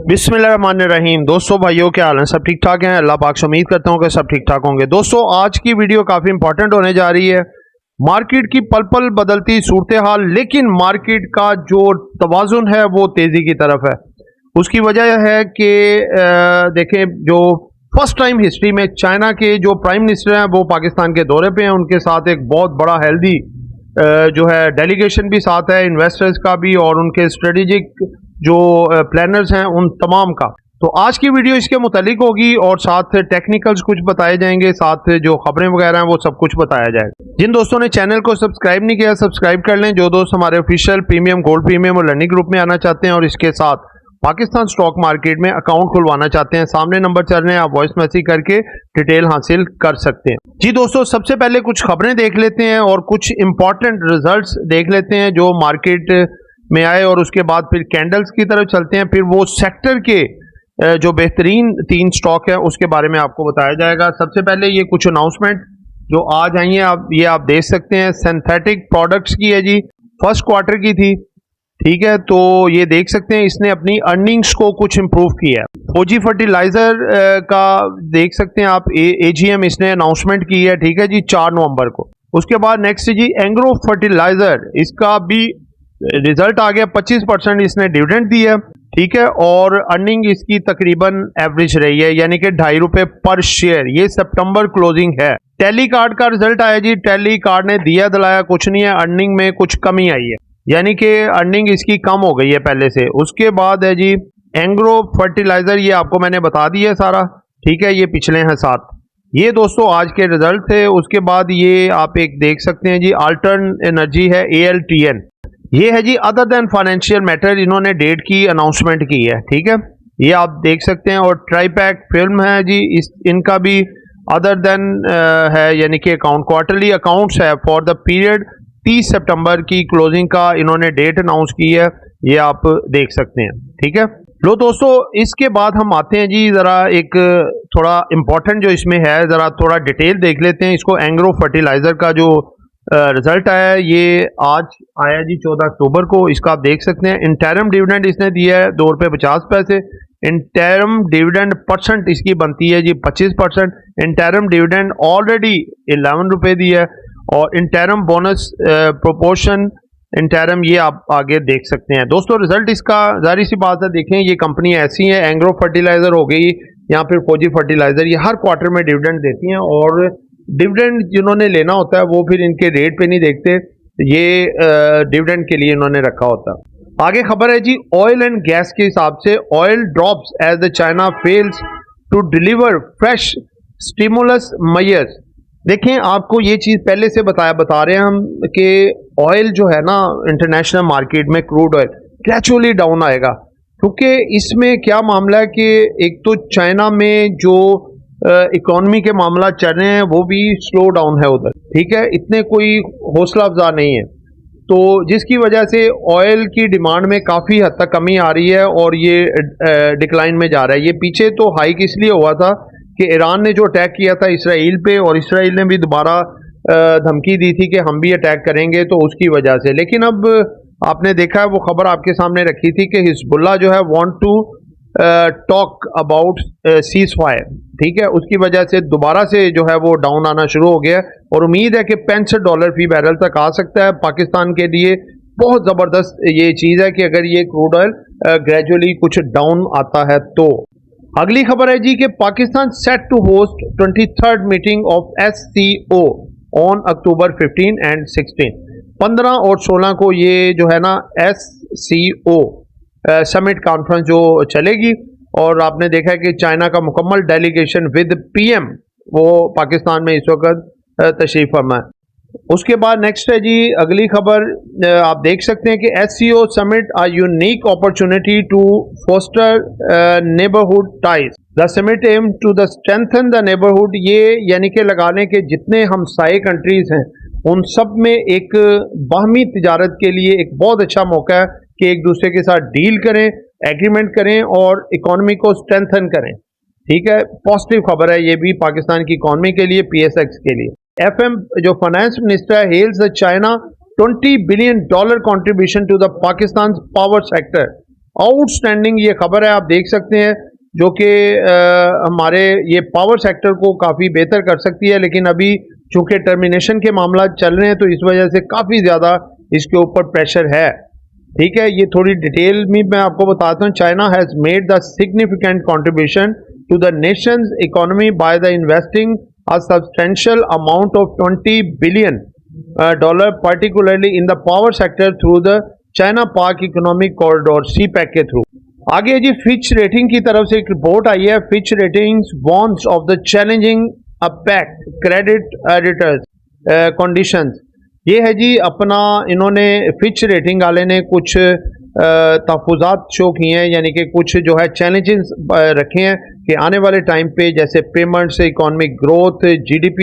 बिस्मिल्लाहिर्रहमानिर्रहीम। दोस्तों भाइयों क्या हाल है, सब ठीक ठाक हैं? अल्लाह पाक से उम्मीद करता हूं कि सब ठीक ठाक होंगे। दोस्तों आज की वीडियो काफ़ी इंपॉर्टेंट होने जा रही है। मार्केट की पल पल बदलती सूरत हाल, लेकिन मार्केट का जो तवाज़ुन है वो तेज़ी की तरफ है। उसकी वजह है कि देखें, जो फर्स्ट टाइम हिस्ट्री में चाइना के जो प्राइम मिनिस्टर हैं वो पाकिस्तान के दौरे पे हैं। उनके साथ एक बहुत बड़ा हेल्दी जो है डेलीगेशन भी साथ है, इन्वेस्टर्स का भी और उनके स्ट्रेटेजिक जो प्लानर्स हैं उन तमाम का। तो आज की वीडियो इसके मुतालिक होगी और साथ टेक्निकल्स कुछ बताए जाएंगे, साथ जो खबरें वगैरह हैं वो सब कुछ बताया जाएगा। जिन दोस्तों ने चैनल को सब्सक्राइब नहीं किया, सब्सक्राइब कर लें। जो दोस्त हमारे ऑफिशियल प्रीमियम, गोल्ड प्रीमियम और लर्निंग ग्रुप में आना चाहते हैं और इसके साथ पाकिस्तान स्टॉक मार्केट में अकाउंट खुलवाना चाहते हैं, सामने नंबर चल रहे हैं, आप वॉइस मैसेज करके डिटेल हासिल कर सकते हैं। जी दोस्तों, सबसे पहले कुछ खबरें देख लेते हैं और कुछ इंपॉर्टेंट रिजल्ट्स देख लेते हैं जो मार्केट में आए, और उसके बाद फिर कैंडल्स की तरफ चलते हैं। फिर वो सेक्टर के जो बेहतरीन 3 स्टॉक है उसके बारे में आपको बताया जाएगा। सबसे पहले ये कुछ अनाउंसमेंट जो आज आई हैं, आप देख सकते हैं। सिंथेटिक प्रोडक्ट्स की है जी, फर्स्ट क्वार्टर की थी, ठीक है। तो ये देख सकते हैं इसने अपनी अर्निंग्स को कुछ इंप्रूव किया है। फौजी फर्टिलाइजर का देख सकते हैं आप, एजीएम इसने अनाउंसमेंट की है, ठीक है जी, 4 नवंबर को। उसके बाद नेक्स्ट जी एंग्रो फर्टिलाइजर, इसका भी रिजल्ट आ गया। 25% इसने डिविडेंड दी है, ठीक है, और अर्निंग इसकी तकरीबन एवरेज रही है, यानी कि ₹2.5 पर शेयर। ये सितंबर क्लोजिंग है। टेली कार्ड का रिजल्ट आया जी, टेली कार्ड ने दिया दिलाया कुछ नहीं है, अर्निंग में कुछ कमी आई है, यानी कि अर्निंग इसकी कम हो गई है पहले से। उसके बाद है जी एंग्रो फर्टिलाइजर, ये आपको मैंने बता दिया सारा, ठीक है, ये पिछले हैं 7। ये दोस्तों आज के रिजल्ट थे। उसके बाद ये आप एक देख सकते हैं जी, अल्टर्न एनर्जी है, ALTN, ये है जी अदर देन फाइनेंशियल मैटर, इन्होंने डेट की अनाउंसमेंट की है, ठीक है, ये आप देख सकते हैं। और ट्राईपैक फिल्म है जी, इनका भी अदर देन है, यानी कि अकाउंट क्वार्टरली अकाउंट्स है फॉर द पीरियड 30 सितंबर की क्लोजिंग का इन्होंने डेट अनाउंस की है, ये आप देख सकते हैं, ठीक है। लो दोस्तों, इसके बाद हम आते हैं जी, ज़रा एक थोड़ा इम्पोर्टेंट जो इसमें है, ज़रा थोड़ा डिटेल देख लेते हैं इसको। एंग्रो फर्टिलाइजर का जो रिजल्ट आया है, ये आज आया जी 14 अक्टूबर को। इसका आप देख सकते हैं इंटरम डिविडेंड इसने दिया है ₹2.50। इंटरम डिविडेंड परसेंट इसकी बनती है जी 25%। इंटरम डिविडेंड ऑलरेडी ₹11 दिया है, और इंटरम बोनस प्रोपोर्शन इंटरम ये आप आगे देख सकते हैं। दोस्तों रिजल्ट इसका जारी सी बात है, देखें ये कंपनी ऐसी है, एंग्रो फर्टिलाइजर हो गई या फिर फौजी फर्टिलाइजर, ये हर क्वार्टर में डिविडेंड देती हैं, और डिविडेंड जिन्होंने लेना होता है वो फिर इनके रेट पे नहीं देखते, ये डिविडेंड के लिए इन्होंने रखा होता है। आगे खबर है जी ऑयल एंड गैस के हिसाब से, oil drops as the China fails to deliver fresh stimulus measures. देखें, आपको ये चीज़ पहले से बता रहे हैं हम कि ऑयल जो है ना इंटरनेशनल मार्केट में, क्रूड ऑयल ग्रेजुअली डाउन आएगा, क्योंकि इसमें क्या मामला है कि एक तो चाइना में जो इकोनॉमी के मामला चल रहे हैं वो भी स्लो डाउन है उधर, ठीक है, इतने कोई हौसला अफजा नहीं है, तो जिसकी वजह से ऑयल की डिमांड में काफ़ी हद तक कमी आ रही है और ये डिक्लाइन में जा रहा है। ये पीछे तो हाइक इसलिए हुआ था कि ईरान ने जो अटैक किया था इसराइल पे, और इसराइल ने भी दोबारा धमकी दी थी कि हम भी अटैक करेंगे, तो उसकी वजह से। लेकिन अब आपने देखा है, वो खबर आपके सामने रखी थी कि हिजबुल्लाह जो है want to talk about ceasefire, ठीक है, उसकी वजह से दोबारा से जो है वो डाउन आना शुरू हो गया, और उम्मीद है कि $65 फी बैरल तक आ सकता है। पाकिस्तान के लिए बहुत ज़बरदस्त ये चीज़ है कि अगर ये क्रूड ऑयल ग्रेजुअली कुछ डाउन आता है तो। अगली खबर है जी कि Pakistan set to host 23rd meeting of SCO on October 15 and 16। 15 और 16 को ये जो है ना SCO समिट कॉन्फ्रेंस जो चलेगी, और आपने देखा है कि चाइना का मुकम्मल डेलीगेशन विद PM वो पाकिस्तान में इस वक्त तशरीफ फरमा है। उसके बाद नेक्स्ट है जी अगली खबर, आप देख सकते हैं कि SCO summit a unique opportunity to foster neighbourhood ties, the summit aim to the strengthen the neighbourhood. ये यानी कि लगाने के जितने हमसाये कंट्रीज हैं उन सब में एक बाहमी तिजारत के लिए एक बहुत अच्छा मौका है कि एक दूसरे के साथ डील करें, एग्रीमेंट करें और इकोनॉमी को स्ट्रेंथन करें, ठीक है। पॉजिटिव खबर है ये भी पाकिस्तान की इकोनॉमी के लिए, PSX के लिए। FM जो finance minister hails the China $20 billion contribution to the Pakistan power sector outstanding ये खबर है, आप देख सकते हैं, जो कि हमारे ये पावर सेक्टर को काफ़ी बेहतर कर सकती है। लेकिन अभी चूंकि टर्मिनेशन के मामला चल रहे हैं तो इस वजह से काफ़ी ज़्यादा इसके ऊपर प्रेशर है। ठीक है, ये थोड़ी डिटेल में मैं आपको बताता हूँ। China has made the significant contribution to the nation's economy by the investing a substantial amount of $20 billion particularly in the power sector through the China Pak economic corridor CPEC के थ्रू। आगे जी Fitch rating की तरफ से एक report आई है। Fitch ratings warns of the challenging aspect credit editors conditions. ये है जी अपना, इन्होंने फिच रेटिंग वाले ने कुछ तहफुजात शो किए हैं, यानी कि कुछ जो है चैलेंजेस रखे हैं कि आने वाले टाइम पे जैसे पेमेंट्स, इकोनॉमिक ग्रोथ, GDP,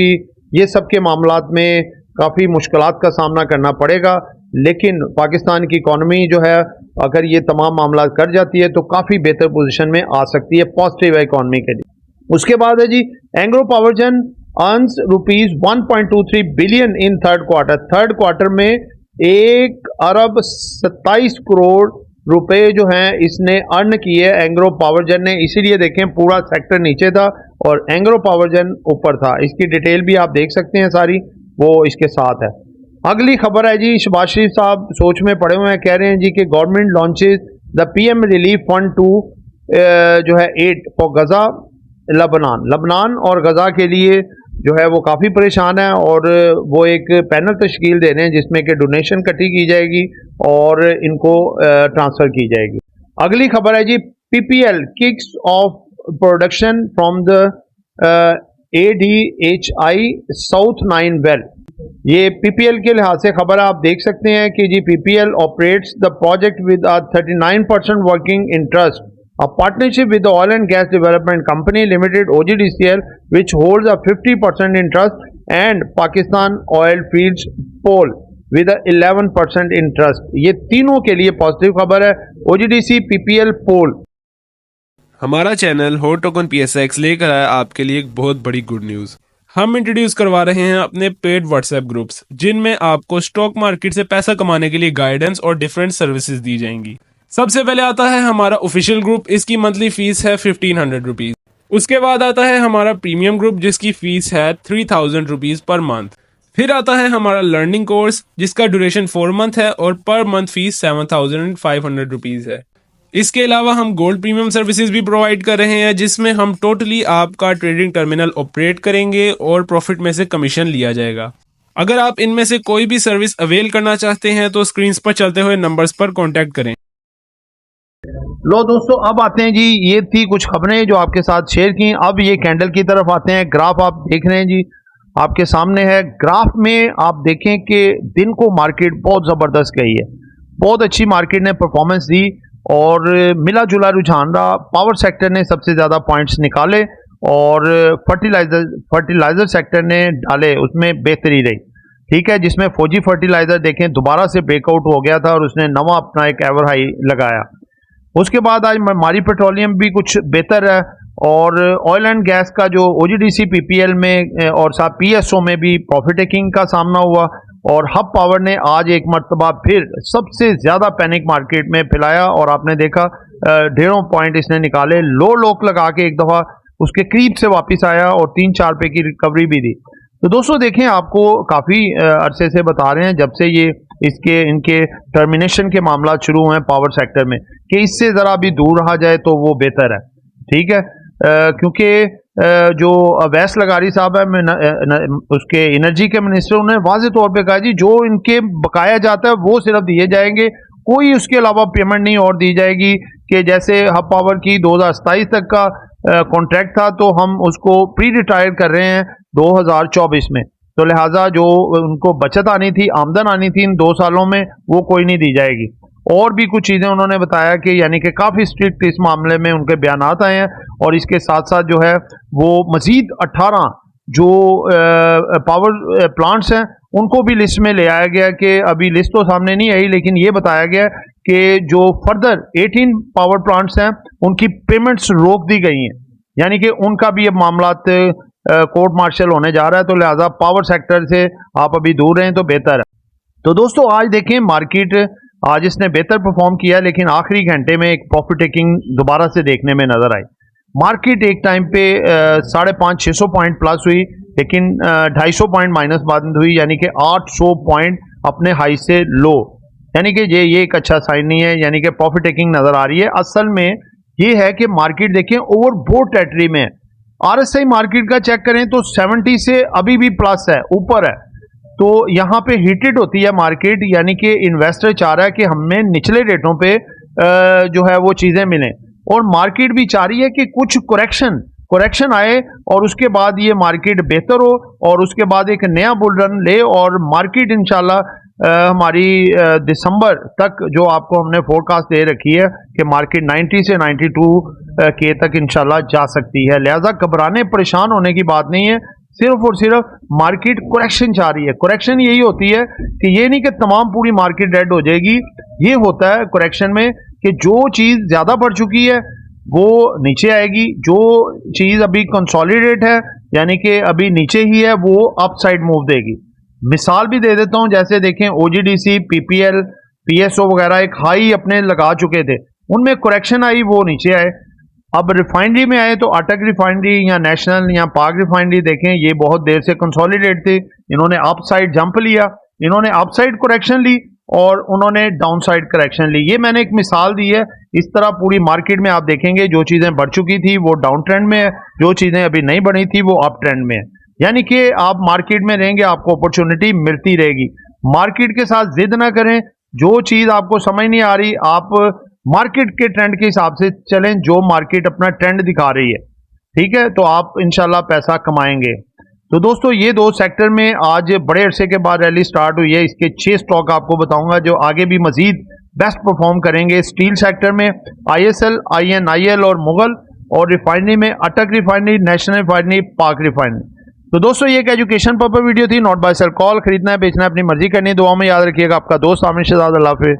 ये सब के मामलात में काफ़ी मुश्किलात का सामना करना पड़ेगा। लेकिन पाकिस्तान की इकॉनमी जो है अगर ये तमाम मामला कर जाती है तो काफ़ी बेहतर पोजीशन में आ सकती है, पॉजिटिव है इकॉनमी के लिए। उसके बाद है जी Engro Powergen earns ₹1.23 billion in third quarter. Third quarter में 1 अरब 27 करोड़ रुपए जो हैं इसने अर्न किए एंग्रो पावरजन ने। इसीलिए देखें पूरा सेक्टर नीचे था और एंग्रो पावरजन ऊपर था। इसकी डिटेल भी आप देख सकते हैं सारी, वो इसके साथ है। अगली खबर है जी, शहबाज शरीफ साहब सोच में पड़े हुए हैं, कह रहे हैं जी कि government launches the PM relief fund to जो है 8 फॉर गजा लबनान और गजा के लिए जो है वो काफ़ी परेशान है और वो एक पैनल तश्कील दे रहे हैं जिसमें कि डोनेशन इकट्ठी की जाएगी और इनको ट्रांसफ़र की जाएगी। अगली खबर है जी PPL kicks of production from the ADHI south 9 well. ये PPL के लिहाज से खबर आप देख सकते हैं कि जी PPL operates the project with a 39% working interest, a partnership with the Oil and Gas Development Company Limited OGDCL, which holds a 50% interest, and Pakistan Oil Fields Pol with a 11% interest। ये तीनों के लिए positive खबर है। OGDC, PPL, पोल। हमारा channel hot token PSX लेकर आया आपके लिए एक बहुत बड़ी गुड न्यूज़। हम इंट्रोड्यूस करवा रहे हैं अपने पेड व्हाट्सएप ग्रुप्स, जिनमें आपको स्टॉक मार्केट से पैसा कमाने के लिए गाइडेंस और डिफरेंट सर्विसेज दी जाएंगी। सबसे पहले आता है हमारा ऑफिशियल ग्रुप, इसकी मंथली फीस है 1500 रुपीज़। उसके बाद आता है हमारा प्रीमियम ग्रुप जिसकी फीस है 3000 रुपीज़ पर मंथ। फिर आता है हमारा लर्निंग कोर्स जिसका ड्यूरेशन 4 मंथ है और पर मंथ फीस 7500 रुपीज़ है। इसके अलावा हम गोल्ड प्रीमियम सर्विसेज भी प्रोवाइड कर रहे हैं जिसमें हम टोटली आपका ट्रेडिंग टर्मिनल ऑपरेट करेंगे और प्रॉफिट में से कमीशन लिया जाएगा। अगर आप इनमें से कोई भी सर्विस अवेल करना चाहते हैं तो स्क्रीन पर चलते हुए नंबर्स पर कॉन्टैक्ट करें। लो दोस्तों, अब आते हैं जी, ये थी कुछ खबरें जो आपके साथ शेयर की। अब ये कैंडल की तरफ आते हैं। ग्राफ आप देख रहे हैं जी, आपके सामने है। ग्राफ में आप देखें कि दिन को मार्केट बहुत ज़बरदस्त गई है, बहुत अच्छी मार्केट ने परफॉर्मेंस दी और मिला जुला रुझान रहा। पावर सेक्टर ने सबसे ज़्यादा पॉइंट्स निकाले और फर्टिलाइज़र सेक्टर ने डाले, उसमें बेहतरी रही। ठीक है, जिसमें फौजी फर्टिलाइज़र देखें दोबारा से ब्रेकआउट हो गया था और उसने नवा अपना एक एवर हाई लगाया। उसके बाद आज मारी पेट्रोलियम भी कुछ बेहतर है और ऑयल एंड गैस का जो OGDC PPL में और साथ PSO में भी प्रॉफिट टेकिंग का सामना हुआ। और हब पावर ने आज एक मरतबा फिर सबसे ज़्यादा पैनिक मार्केट में फैलाया और आपने देखा ढेरों पॉइंट इसने निकाले, लो लोक लगा के एक दफ़ा उसके करीब से वापस आया और 3-4 पे की रिकवरी भी दी। तो दोस्तों देखें, आपको काफ़ी अरसे से बता रहे हैं जब से ये इनके टर्मिनेशन के मामला शुरू हुए हैं पावर सेक्टर में कि इससे ज़रा भी दूर रहा जाए तो वो बेहतर है। ठीक है, क्योंकि जो अवैस लगारी साहब है उसके एनर्जी के मिनिस्टर, उन्होंने वाज़ेह तौर पे कहा जी जो इनके बकाया जाता है वो सिर्फ दिए जाएंगे, कोई उसके अलावा पेमेंट नहीं और दी जाएगी। कि जैसे हब पावर की 2027 तक का कॉन्ट्रैक्ट था तो हम उसको प्री रिटायर कर रहे हैं 2024 में, तो लिहाजा जो उनको बचत आनी थी, आमदन आनी थी इन 2 सालों में, वो कोई नहीं दी जाएगी। और भी कुछ चीज़ें उन्होंने बताया कि यानी कि काफ़ी स्ट्रिक्ट इस मामले में उनके बयानात आए हैं। और इसके साथ साथ जो है वो मज़ीद 18 जो पावर प्लांट्स हैं उनको भी लिस्ट में ले आया गया कि अभी लिस्ट तो सामने नहीं आई, लेकिन ये बताया गया कि जो फर्दर 18 पावर प्लांट्स हैं उनकी पेमेंट्स रोक दी गई हैं, यानी कि उनका भी अब मामलात कोर्ट मार्शल होने जा रहा है। तो लिहाजा पावर सेक्टर से आप अभी दूर रहें तो बेहतर है। तो दोस्तों आज देखें मार्केट आज इसने बेहतर परफॉर्म किया, लेकिन आखिरी घंटे में एक प्रॉफिट टेकिंग दोबारा से देखने में नजर आई। मार्केट एक टाइम पे 550-600 पॉइंट प्लस हुई, लेकिन 250 पॉइंट माइनस बंद हुई, यानी कि 800 पॉइंट अपने हाई से लो, यानी कि ये एक अच्छा साइन नहीं है, यानी कि प्रॉफिट टेकिंग नजर आ रही है। असल में ये है कि मार्केट देखें ओवरबोट टेरिटरी में। आरएसआई मार्केट का चेक करें तो 70 से अभी भी प्लस है, ऊपर है, तो यहाँ पे हिटेड होती है मार्केट, यानी कि इन्वेस्टर चाह रहा है कि हमें निचले रेटों पे जो है वो चीजें मिलें, और मार्केट भी चाह रही है कि कुछ करेक्शन आए और उसके बाद ये मार्केट बेहतर हो और उसके बाद एक नया बुल रन ले, और मार्केट इंशाल्लाह हमारी दिसंबर तक जो आपको हमने फोरकास्ट दे रखी है कि मार्केट 90 से 92 के तक इंशाल्लाह जा सकती है। लिहाजा घबराने परेशान होने की बात नहीं है, सिर्फ और सिर्फ मार्केट करेक्शन चाह रही है। करेक्शन यही होती है कि ये नहीं कि तमाम पूरी मार्केट डेड हो जाएगी, ये होता है करेक्शन में कि जो चीज ज्यादा बढ़ चुकी है वो नीचे आएगी, जो चीज अभी कंसोलिडेट है यानी कि अभी नीचे ही है वो अपसाइड मूव देगी। मिसाल भी दे देता हूं, जैसे देखें ओजीडीसी, पीपीएल, पीएसओ वगैरह एक हाई अपने लगा चुके थे, उनमें करेक्शन आई, वो नीचे आए। अब रिफाइनरी में आए तो अटक रिफाइनरी या नेशनल या पाक रिफाइनरी देखें, ये बहुत देर से कंसोलिडेट थे, इन्होंने अपसाइड जंप लिया, इन्होंने अपसाइड करेक्शन ली और उन्होंने डाउनसाइड करेक्शन ली। ये मैंने एक मिसाल दी है। इस तरह पूरी मार्केट में आप देखेंगे जो चीजें बढ़ चुकी थी वो डाउन ट्रेंड में है, जो चीजें अभी नहीं बढ़ी थी वो अप ट्रेंड में है। यानी कि आप मार्केट में रहेंगे आपको अपॉर्चुनिटी मिलती रहेगी। मार्केट के साथ जिद ना करें, जो चीज आपको समझ नहीं आ रही आप मार्केट के ट्रेंड के हिसाब से चलें, जो मार्केट अपना ट्रेंड दिखा रही है, ठीक है, तो आप इंशाल्लाह पैसा कमाएंगे। तो दोस्तों ये दो सेक्टर में आज बड़े अरसे के बाद रैली स्टार्ट हुई है। इसके 6 स्टॉक आपको बताऊंगा जो आगे भी मजीद बेस्ट परफॉर्म करेंगे। स्टील सेक्टर में आईएसएल, आईएनआईएल और मुगल, और रिफाइनरी में अटक रिफाइनरी, नेशनल रिफाइनरी, पाक रिफाइनरी। तो दोस्तों ये एक एजुकेशन पर्पस वीडियो थी, नॉट बाय सेल कॉल। खरीदना है बेचना है अपनी मर्जी करनी है। दुआ में याद रखिएगा, आपका दोस्त आमिर शहजाद। अल्लाह हाफिज़।